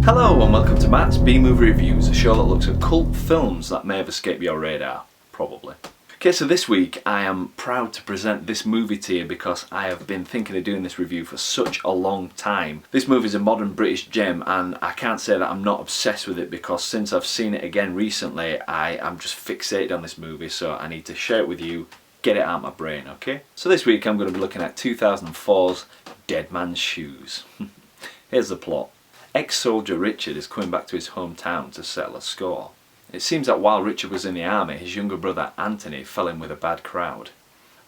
Hello and welcome to Matt's B-Movie Reviews, a show that looks at cult films that may have escaped your radar, probably. Okay, so this week I am proud to present this movie to you because I have been thinking of doing this review for such a long time. This movie is a modern British gem and I can't say that I'm not obsessed with it because since I've seen it again recently I am just fixated on this movie, so I need to share it with you, get it out of my brain, okay? So this week I'm going to be looking at 2004's Dead Man's Shoes. Here's the plot. Ex-soldier Richard is coming back to his hometown to settle a score. It seems that while Richard was in the army, his younger brother Anthony fell in with a bad crowd.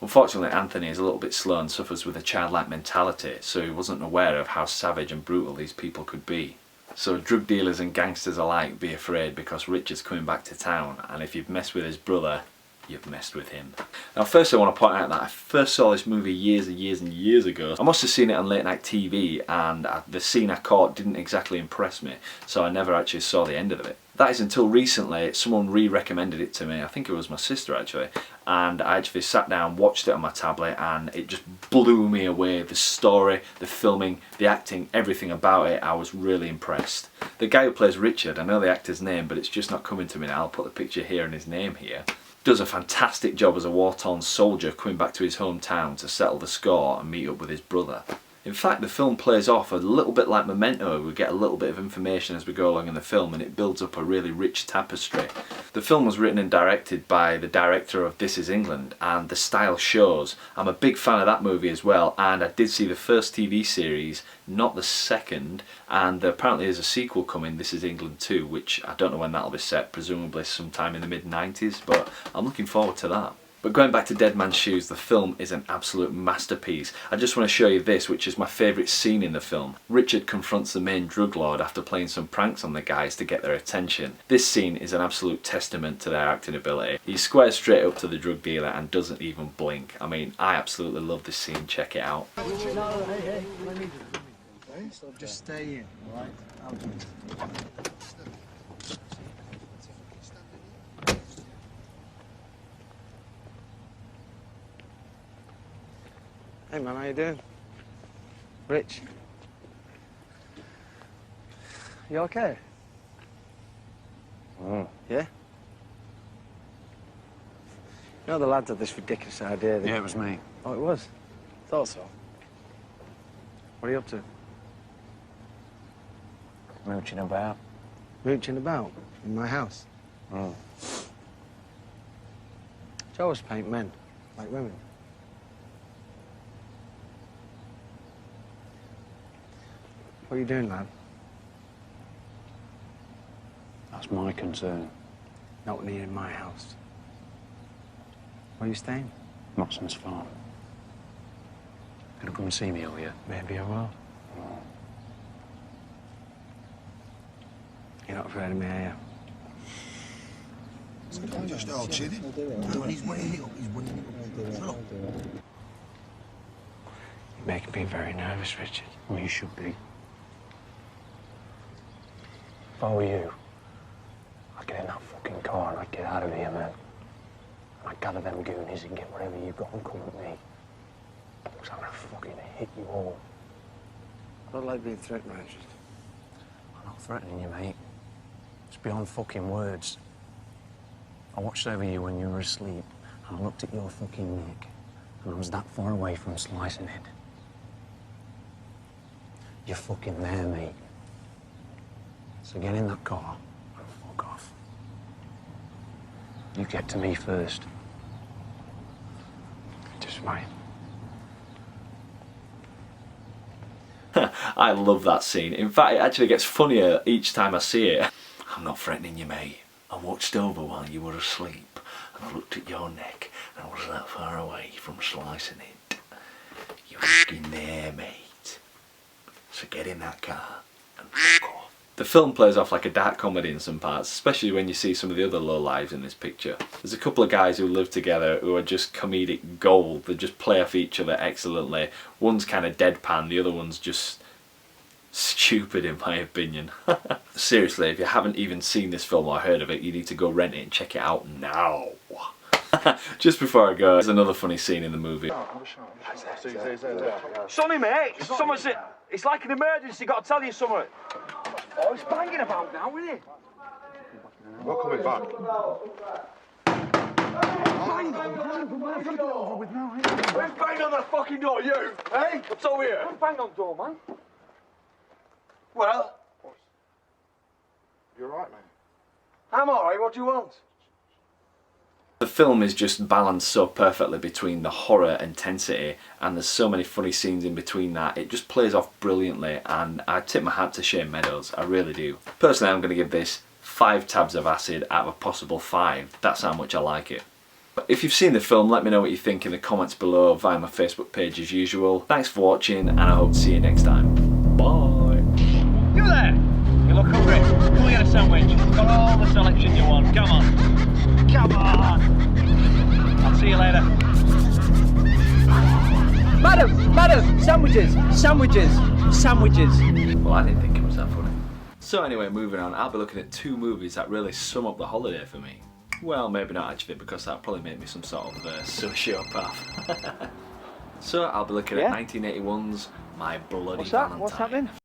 Unfortunately, Anthony is a little bit slow and suffers with a childlike mentality, so he wasn't aware of how savage and brutal these people could be. So drug dealers and gangsters alike be afraid because Richard's coming back to town, and if you've messed with his brother, you've messed with him. Now first I want to point out that I first saw this movie years and years ago. I must have seen it on late night TV and the scene I caught didn't exactly impress me, so I never actually saw the end of it. That is until recently someone re-recommended it to me, I think it was my sister actually, and I actually sat down, watched it on my tablet and it just blew me away. The story, the filming, the acting, everything about it, I was really impressed. The guy who plays Richard, I know the actor's name but it's just not coming to me now, I'll put the picture here and his name here. Does a fantastic job as a war-torn soldier coming back to his hometown to settle the score and meet up with his brother. In fact, the film plays off a little bit like Memento. We get a little bit of information as we go along in the film and it builds up a really rich tapestry. The film was written and directed by the director of This Is England and the style shows. I'm a big fan of that movie as well, and I did see the first TV series, not the second, and apparently there's a sequel coming, This Is England 2, which I don't know when that'll be set, presumably sometime in the mid-90s, but I'm looking forward to that. But going back to Dead Man's Shoes, the film is an absolute masterpiece. I just want to show you this, which is my favourite scene in the film. Richard confronts the main drug lord after playing some pranks on the guys to get their attention. This scene is an absolute testament to their acting ability. He squares straight up to the drug dealer and doesn't even blink. I mean, I absolutely love this scene, check it out. No, hey, let me just stay in, alright? I'll do it. Hey man, how you doing? Rich? You okay? Yeah? You know the lads had this ridiculous idea that... Yeah, it was me. Oh, it was? Thought so. What are you up to? Mooching about. Mooching about? In my house? Mm. Do you always paint men, like women? What are you doing, lad? That's my concern. Not when you're in my house. Where are you staying? Motson's farm. Gonna come and see me, will you? Maybe I will. Oh. You're not afraid of me, are you? Just hold chilly. When he's weighing it up, he's weighing it up. Look. You're making me very nervous, Richard. Well, you should be. If I were you, I'd get in that fucking car and I'd get out of here, man. And I'd gather them goonies and get whatever you've got and come with me. Because I'm gonna fucking hit you all. I don't like being threatened, Richard. I'm not threatening you, mate. It's beyond fucking words. I watched over you when you were asleep, and I looked at your fucking neck, and I was that far away from slicing it. You're fucking there, mate. So get in that car and fuck off. You get to me first. Just fine. I love that scene. In fact, it actually gets funnier each time I see it. I'm not threatening you, mate. I watched over while you were asleep and I looked at your neck and I was that far away from slicing it. You're fucking there, mate. So get in that car and fuck off. The film plays off like a dark comedy in some parts, especially when you see some of the other lowlives in this picture. There's a couple of guys who live together who are just comedic gold. They just play off each other excellently. One's kind of deadpan, the other one's just stupid in my opinion. Seriously, if you haven't even seen this film or heard of it, you need to go rent it and check it out now. Just before I go, there's another funny scene in the movie. Sonny, mate, it's like an emergency, got to tell you something. Oh, it's banging about now, isn't it? We're coming back. Bang on, Who's banged on that fucking door, you? Hey? What's over here? Don't bang on door, man. Well? You're right, man. I'm alright, what do you want? The film is just balanced so perfectly between the horror intensity and there's so many funny scenes in between that. It just plays off brilliantly and I tip my hat to Shane Meadows, I really do. Personally, I'm going to give this 5 tabs of acid out of a possible 5. That's how much I like it. But if you've seen the film, let me know what you think in the comments below via my Facebook page as usual. Thanks for watching and I hope to see you next time. Bye! You there! You look hungry. Come and get a sandwich. Got all the selection you want. Come on. Come on! I'll see you later. Madam! Sandwiches! Sandwiches! Sandwiches! Well, I didn't think it was that funny. So anyway, moving on, I'll be looking at 2 movies that really sum up the holiday for me. Well, maybe not actually, because that probably made me some sort of sociopath. So I'll be looking at 1981's My Bloody Valentine. What's happening?